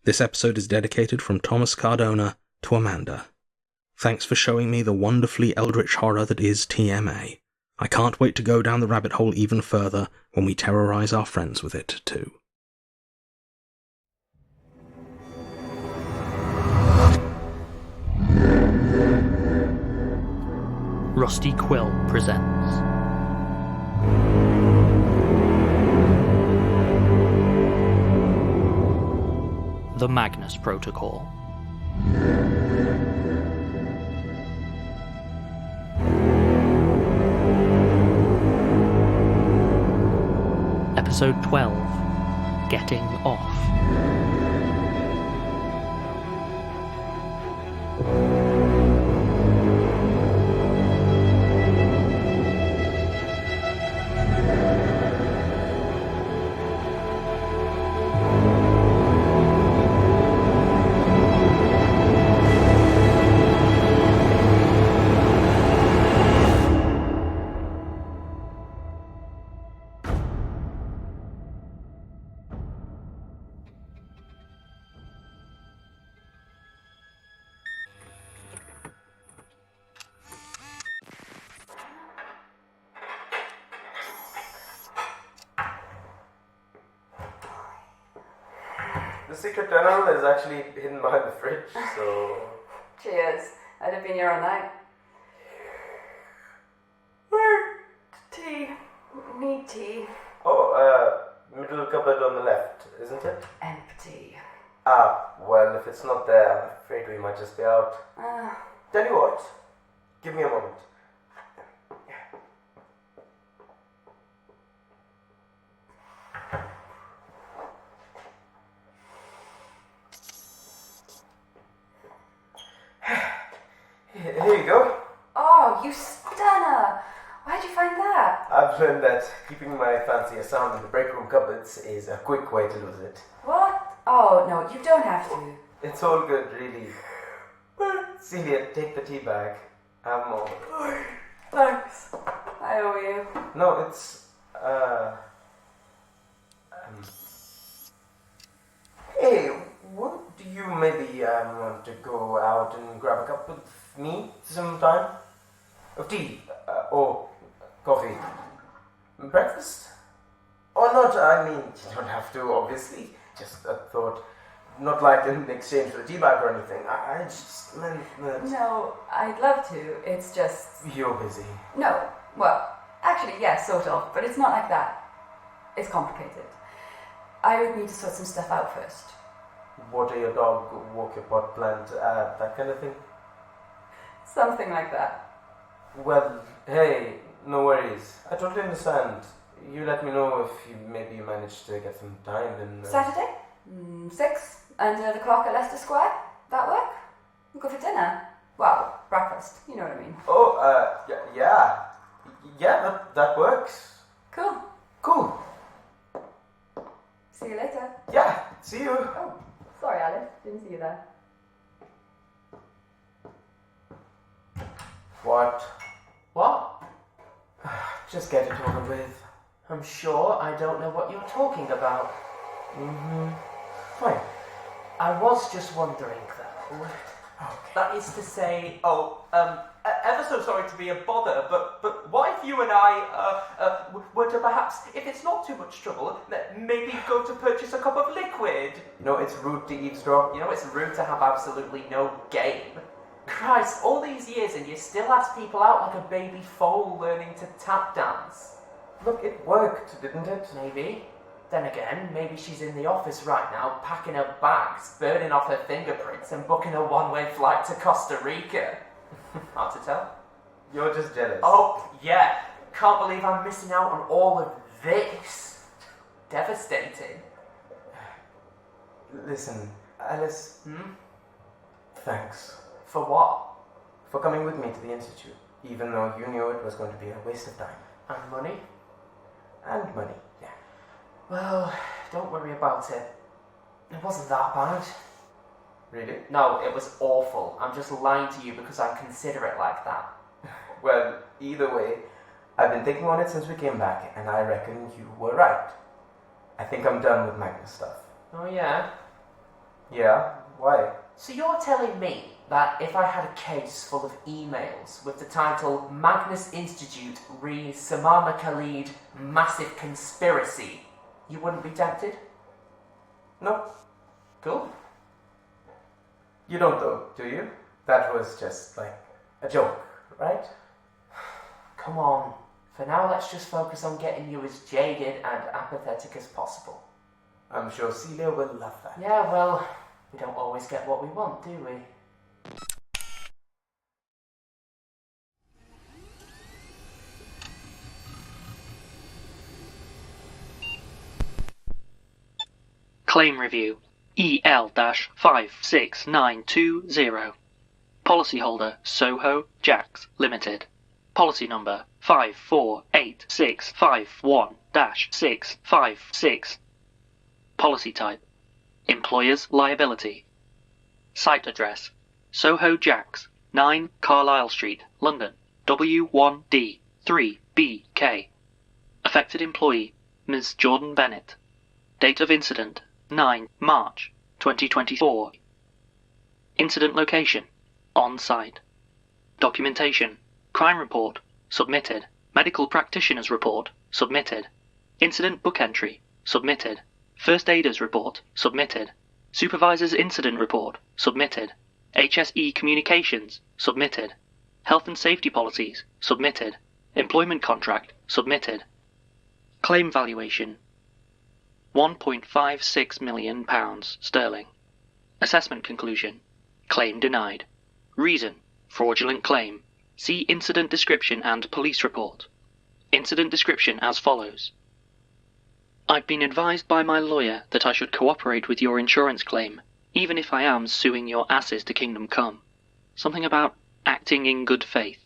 This episode is dedicated from Thomas Cardona to Amanda. Thanks for showing me the wonderfully eldritch horror that is TMA. I can't wait to go down the rabbit hole even further when we terrorize our friends with it too. Rusty Quill presents The Magnus Protocol. Episode 12, Getting Off. The secret tunnel is actually hidden behind the fridge, so... Cheers. I'd have been here all night. Tea. Need tea. Oh, middle cupboard on the left, isn't it? Empty. Ah, well, if it's not there, I'm afraid we might just be out. Tell you what, give me a moment. Here you go. Oh, you stunner! Why'd you find that? I've learned that keeping my fancy sound in the break room cupboards is a quick way to lose it. What? Oh, no, you don't have to. It's all good, really. Celia, take the tea bag. Have more. Thanks. I owe you. No, it's, Hey, what do you maybe want to go out and grab a cup with me sometime? Of tea, or coffee. Breakfast? Or not, I mean, you don't have to, obviously. Just a thought. Not like in exchange for a tea bag or anything. I just meant that... No, I'd love to. It's just... You're busy. No. Well, actually, yes, sort of. But it's not like that. It's complicated. I would need to sort some stuff out first. Water your dog, walk your pot plant, that kind of thing? Something like that. Well, hey, no worries. I totally understand. You let me know if you manage to get some time and... Saturday? 6? Under the clock at Leicester Square? That work? We'll go for dinner. Well, breakfast. You know what I mean. Oh, yeah. Yeah, that works. Cool. Cool. See you later. Yeah, see you. Oh, sorry, Alice. Didn't see you there. What? What? Just get it over with. I'm sure I don't know what you're talking about. Fine. I was just wondering, though. Okay. That is to say, ever so sorry to be a bother, but what if you and I were to perhaps, if it's not too much trouble, maybe go to purchase a cup of liquid? You know, it's rude to eavesdrop. You know, it's rude to have absolutely no game. Christ, all these years and you still ask people out like a baby foal learning to tap dance. Look, it worked, didn't it? Maybe. Then again, maybe she's in the office right now, packing her bags, burning off her fingerprints, and booking a one-way flight to Costa Rica. Hard to tell. You're just jealous. Oh, yeah. Can't believe I'm missing out on all of this. Devastating. Listen, Alice. Thanks. For what? For coming with me to the Institute, even though you knew it was going to be a waste of time. And money? And money, yeah. Well, don't worry about it. It wasn't that bad. Really? No, it was awful. I'm just lying to you because I'm considerate like that. Well, either way, I've been thinking on it since we came back, and I reckon you were right. I think I'm done with Magnus stuff. Oh yeah? Yeah? Why? So you're telling me that if I had a case full of emails with the title Magnus Institute re Samama Khalid Massive Conspiracy, you wouldn't be tempted? No. Cool. You don't though, do you? That was just like a joke, right? Come on. For now, let's just focus on getting you as jaded and apathetic as possible. I'm sure Celia will love that. Yeah, well, we don't always get what we want, do we? Claim review EL-56920. Policyholder Soho Jacks Limited. Policy number 548651-656. Policy type Employer's liability. Site address Soho Jacks, 9 Carlisle Street, London, W1D 3BK. Affected employee Ms. Jordan Bennett. Date of incident 9 March 2024. Incident location on site. Documentation crime report submitted. Medical practitioner's report submitted. Incident book entry submitted. First aider's report submitted. Supervisor's incident report submitted. HSE communications submitted. Health and safety policies submitted. Employment contract submitted. Claim valuation £1.56 million sterling. Assessment conclusion claim denied. Reason fraudulent claim. See incident description and police report. Incident description as follows. I've been advised by my lawyer that I should cooperate with your insurance claim, even if I am suing your asses to kingdom come. Something about acting in good faith.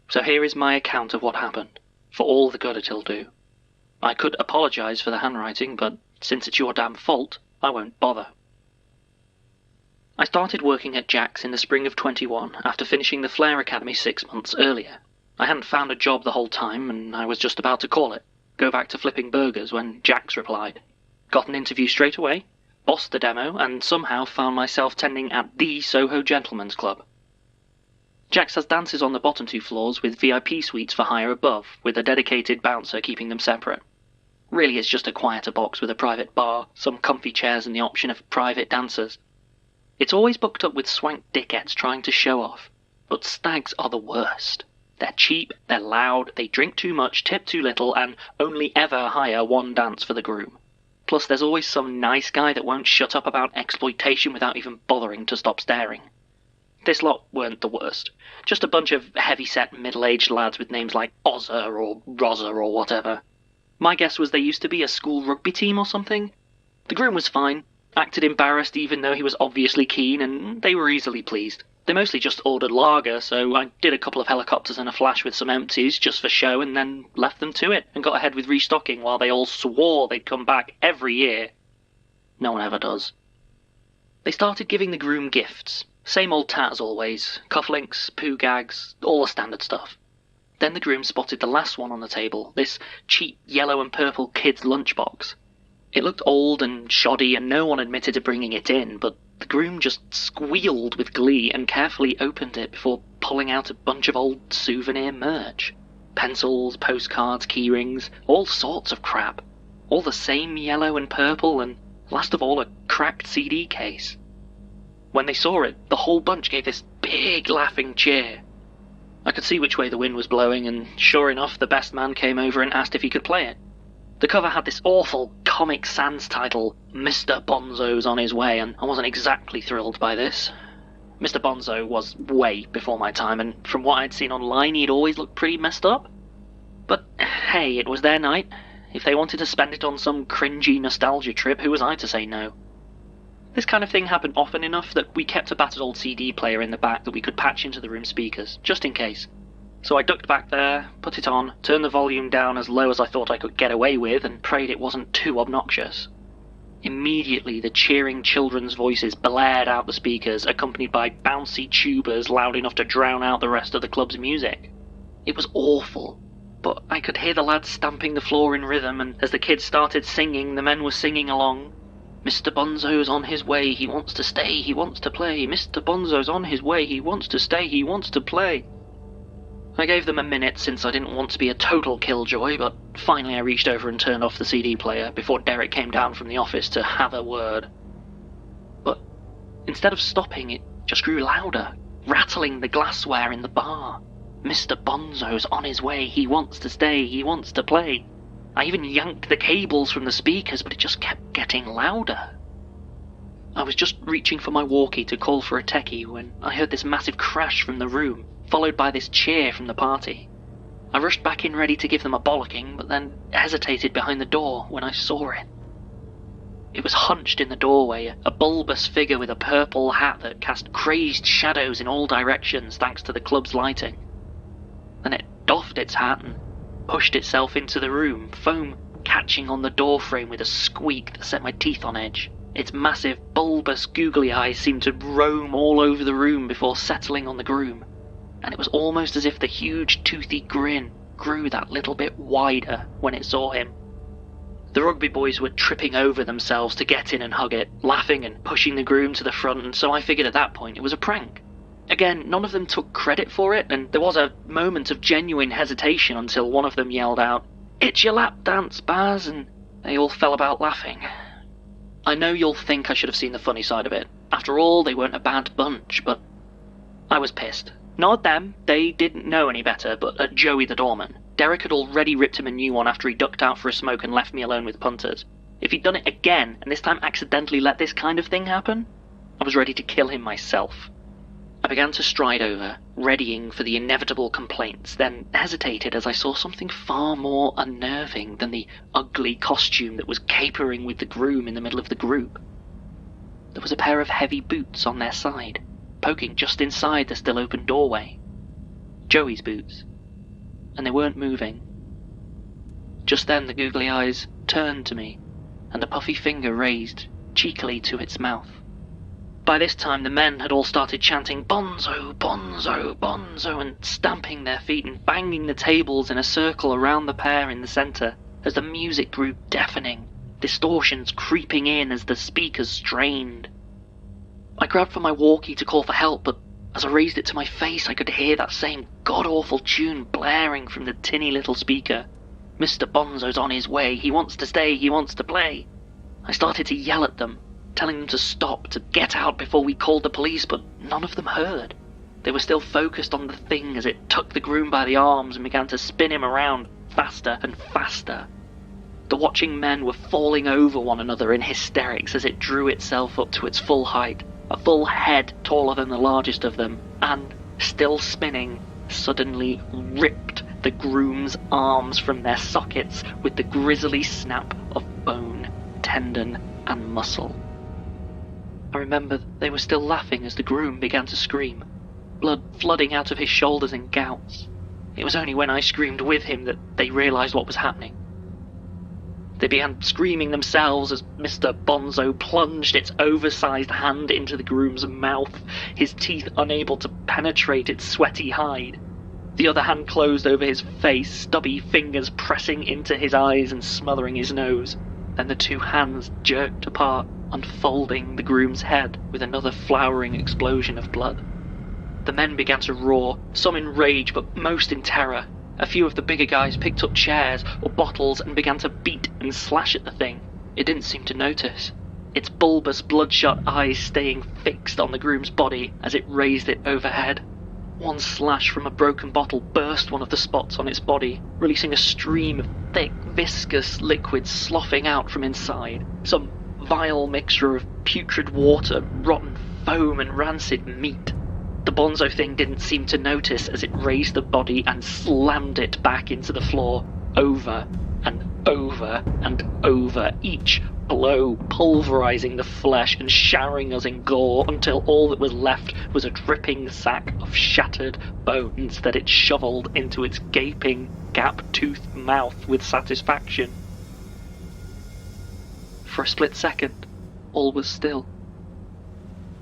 So here is my account of what happened, for all the good it'll do. I could apologise for the handwriting, but since it's your damn fault, I won't bother. I started working at Jack's in the spring of 21 after finishing the Flare Academy 6 months earlier. I hadn't found a job the whole time, and I was just about to call it. Go back to flipping burgers when Jack's replied. Got an interview straight away, bossed the demo, and somehow found myself tending at the Soho Gentlemen's Club. Jack's has dances on the bottom 2 floors with VIP suites for hire above, with a dedicated bouncer keeping them separate. Really it's just a quieter box with a private bar, some comfy chairs and the option of private dancers. It's always booked up with swank dickheads trying to show off, but stags are the worst. They're cheap, they're loud, they drink too much, tip too little, and only ever hire one dance for the groom. Plus there's always some nice guy that won't shut up about exploitation without even bothering to stop staring. This lot weren't the worst. Just a bunch of heavy-set middle-aged lads with names like Ozza or Rozza or whatever. My guess was they used to be a school rugby team or something. The groom was fine, acted embarrassed even though he was obviously keen, and they were easily pleased. They mostly just ordered lager, so I did a couple of helicopters and a flash with some empties just for show and then left them to it and got ahead with restocking while they all swore they'd come back every year. No one ever does. They started giving the groom gifts. Same old tat as always. Cufflinks, poo gags, all the standard stuff. Then the groom spotted the last one on the table, this cheap yellow and purple kid's lunchbox. It looked old and shoddy and no one admitted to bringing it in, but the groom just squealed with glee and carefully opened it before pulling out a bunch of old souvenir merch. Pencils, postcards, keyrings, all sorts of crap. All the same yellow and purple, and last of all a cracked CD case. When they saw it, the whole bunch gave this big laughing cheer. I could see which way the wind was blowing, and sure enough the best man came over and asked if he could play it. The cover had this awful Comic Sans title, Mr. Bonzo's on his way, and I wasn't exactly thrilled by this. Mr. Bonzo was way before my time, and from what I'd seen online he'd always looked pretty messed up. But hey, it was their night. If they wanted to spend it on some cringy nostalgia trip, who was I to say no? This kind of thing happened often enough that we kept a battered old CD player in the back that we could patch into the room speakers, just in case. So I ducked back there, put it on, turned the volume down as low as I thought I could get away with, and prayed it wasn't too obnoxious. Immediately the cheering children's voices blared out the speakers, accompanied by bouncy tubas loud enough to drown out the rest of the club's music. It was awful, but I could hear the lads stamping the floor in rhythm, and as the kids started singing, the men were singing along. Mr. Bonzo's on his way, he wants to stay, he wants to play. Mr. Bonzo's on his way, he wants to stay, he wants to play. I gave them a minute since I didn't want to be a total killjoy, but finally I reached over and turned off the CD player before Derek came down from the office to have a word. But instead of stopping, it just grew louder, rattling the glassware in the bar. Mr. Bonzo's on his way, he wants to stay, he wants to play. I even yanked the cables from the speakers, but it just kept getting louder. I was just reaching for my walkie to call for a techie when I heard this massive crash from the room, followed by this cheer from the party. I rushed back in ready to give them a bollocking, but then hesitated behind the door when I saw it. It was hunched in the doorway, a bulbous figure with a purple hat that cast crazed shadows in all directions thanks to the club's lighting. Then it doffed its hat and pushed itself into the room, foam catching on the doorframe with a squeak that set my teeth on edge. Its massive, bulbous, googly eyes seemed to roam all over the room before settling on the groom, and it was almost as if the huge, toothy grin grew that little bit wider when it saw him. The rugby boys were tripping over themselves to get in and hug it, laughing and pushing the groom to the front, and so I figured at that point it was a prank. Again, none of them took credit for it, and there was a moment of genuine hesitation until one of them yelled out, "It's your lap dance, Baz," and they all fell about laughing. I know you'll think I should have seen the funny side of it. After all, they weren't a bad bunch, but I was pissed. Not at them, they didn't know any better, but at Joey the doorman. Derek had already ripped him a new one after he ducked out for a smoke and left me alone with punters. If he'd done it again, and this time accidentally let this kind of thing happen, I was ready to kill him myself. I began to stride over, readying for the inevitable complaints, then hesitated as I saw something far more unnerving than the ugly costume that was capering with the groom in the middle of the group. There was a pair of heavy boots on their side, poking just inside the still open doorway. Joey's boots. And they weren't moving. Just then the googly eyes turned to me, and a puffy finger raised cheekily to its mouth. By this time the men had all started chanting "Bonzo, Bonzo, Bonzo" and stamping their feet and banging the tables in a circle around the pair in the centre as the music grew deafening, distortions creeping in as the speakers strained. I grabbed for my walkie to call for help, but as I raised it to my face I could hear that same god-awful tune blaring from the tinny little speaker. Mr. Bonzo's on his way, he wants to stay, he wants to play. I started to yell at them, telling them to stop, to get out before we called the police, but none of them heard. They were still focused on the thing as it took the groom by the arms and began to spin him around faster and faster. The watching men were falling over one another in hysterics as it drew itself up to its full height, a full head taller than the largest of them, and, still spinning, suddenly ripped the groom's arms from their sockets with the grisly snap of bone, tendon, and muscle. I remember they were still laughing as the groom began to scream, blood flooding out of his shoulders in gouts. It was only when I screamed with him that they realised what was happening. They began screaming themselves as Mr. Bonzo plunged its oversized hand into the groom's mouth, his teeth unable to penetrate its sweaty hide. The other hand closed over his face, stubby fingers pressing into his eyes and smothering his nose. Then the two hands jerked apart, unfolding the groom's head with another flowering explosion of blood. The men began to roar, some in rage but most in terror. A few of the bigger guys picked up chairs or bottles and began to beat and slash at the thing. It didn't seem to notice, its bulbous bloodshot eyes staying fixed on the groom's body as it raised it overhead. One slash from a broken bottle burst one of the spots on its body, releasing a stream of thick, viscous liquid sloughing out from inside, some vile mixture of putrid water, rotten foam, and rancid meat. The Bonzo thing didn't seem to notice as it raised the body and slammed it back into the floor, over and over and over, each blow pulverizing the flesh and showering us in gore until all that was left was a dripping sack of shattered bones that it shoveled into its gaping, gap-toothed mouth with satisfaction. For a split second, all was still.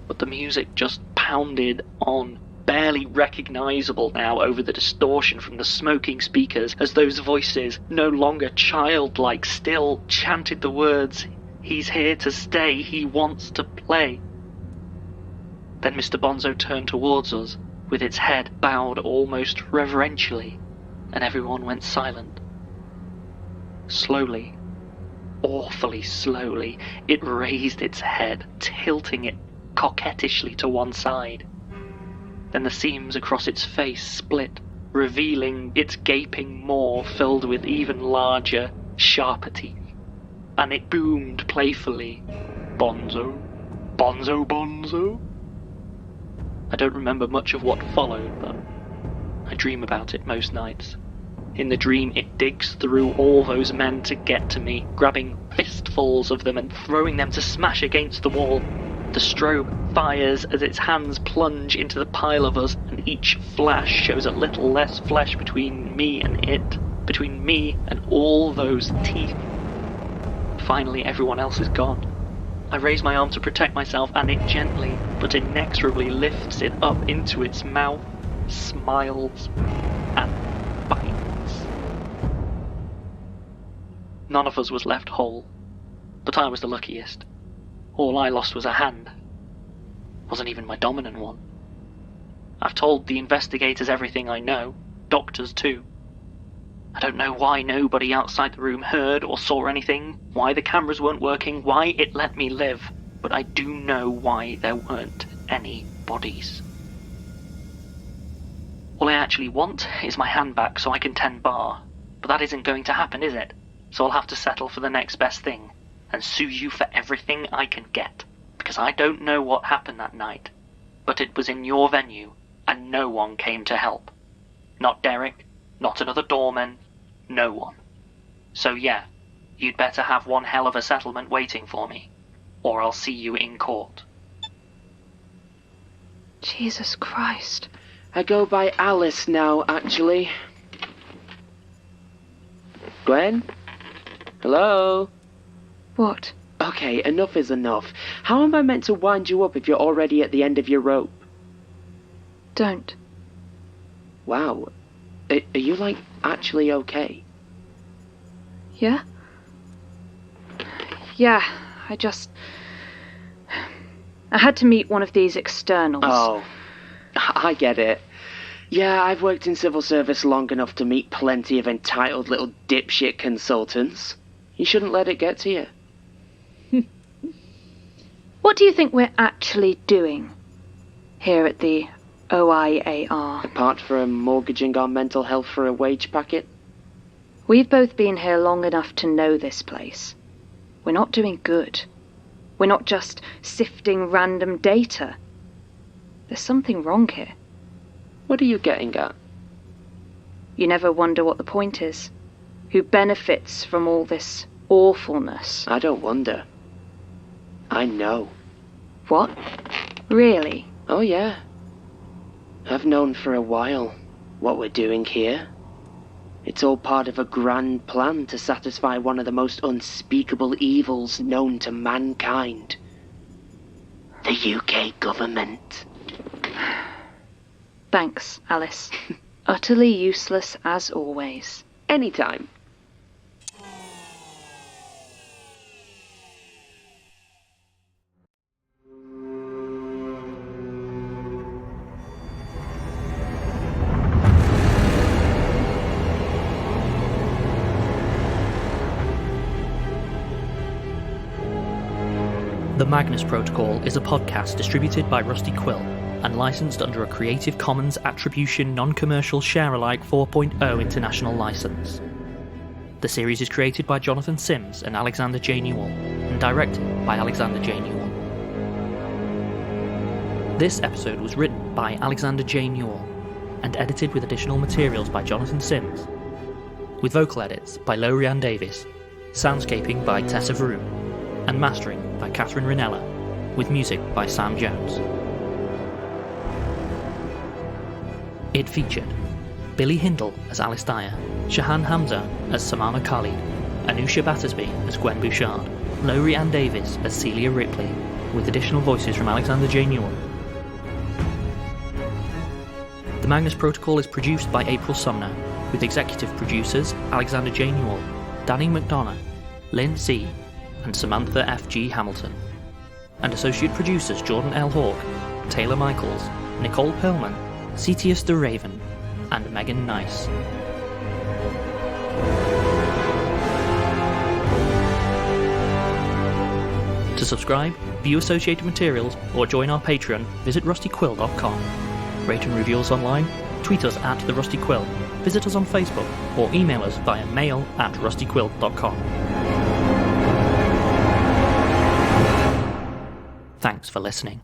But the music just pounded on, barely recognisable now over the distortion from the smoking speakers, as those voices, no longer childlike, still chanted the words, He's here to stay. He wants to play. Then Mr. Bonzo turned towards us, with its head bowed almost reverentially, and everyone went silent. Slowly, awfully slowly, it raised its head, tilting it coquettishly to one side. Then the seams across its face split, revealing its gaping maw filled with even larger, sharper teeth. And it boomed playfully, "Bonzo, Bonzo, Bonzo." I don't remember much of what followed, but I dream about it most nights. In the dream, it digs through all those men to get to me, grabbing fistfuls of them and throwing them to smash against the wall. The strobe fires as its hands plunge into the pile of us, and each flash shows a little less flesh between me and it, between me and all those teeth. Finally, everyone else is gone. I raise my arm to protect myself, and it gently but inexorably lifts it up into its mouth, smiles, and bites. None of us was left whole, but I was the luckiest. All I lost was a hand. Wasn't even my dominant one. I've told the investigators everything I know, doctors too. I don't know why nobody outside the room heard or saw anything, why the cameras weren't working, why it let me live, but I do know why there weren't any bodies. All I actually want is my hand back so I can tend bar, but that isn't going to happen, is it? So I'll have to settle for the next best thing, and sue you for everything I can get, because I don't know what happened that night, but it was in your venue, and no one came to help. Not Derek, not another doorman, no one. So yeah, you'd better have one hell of a settlement waiting for me, or I'll see you in court. Jesus Christ. I go by Alice now, actually. Gwen? Hello? What? Okay, enough is enough. How am I meant to wind you up if you're already at the end of your rope? Don't. Wow. Are you, actually okay? Yeah? Yeah, I had to meet one of these externals. Oh, I get it. Yeah, I've worked in civil service long enough to meet plenty of entitled little dipshit consultants. You shouldn't let it get to you. What do you think we're actually doing here at the OIAR? Apart from mortgaging our mental health for a wage packet? We've both been here long enough to know this place. We're not doing good. We're not just sifting random data. There's something wrong here. What are you getting at? You never wonder what the point is. Who benefits from all this awfulness? I don't wonder. I know. What? Really? Oh yeah. I've known for a while what we're doing here. It's all part of a grand plan to satisfy one of the most unspeakable evils known to mankind. The UK government. Thanks, Alice. Utterly useless as always. Anytime. The Magnus Protocol is a podcast distributed by Rusty Quill and licensed under a Creative Commons Attribution Non-Commercial Share-alike 4.0 international license. The series is created by Jonathan Sims and Alexander J. Newell, and directed by Alexander J. Newell. This episode was written by Alexander J. Newell, and edited with additional materials by Jonathan Sims, with vocal edits by Lorianne Davis, soundscaping by Tessa Vroom, and mastering by Catherine Rinella, with music by Sam Jones. It featured Billy Hindle as Alice Dyer, Shahan Hamza as Samana Khalid, Anusha Battersby as Gwen Bouchard, Lorianne Davis as Celia Ripley, with additional voices from Alexander J. Newell. The Magnus Protocol is produced by April Sumner, with executive producers Alexander J. Newell, Danny McDonough, Lynn C., and Samantha F.G. Hamilton. And associate producers Jordan L. Hawke, Taylor Michaels, Nicole Perlman, Cetius de Raven, and Megan Nice. To subscribe, view associated materials, or join our Patreon, visit rustyquill.com. Rate and review us online, tweet us at The Rusty Quill, visit us on Facebook, or email us via mail@rustyquill.com. Thanks for listening.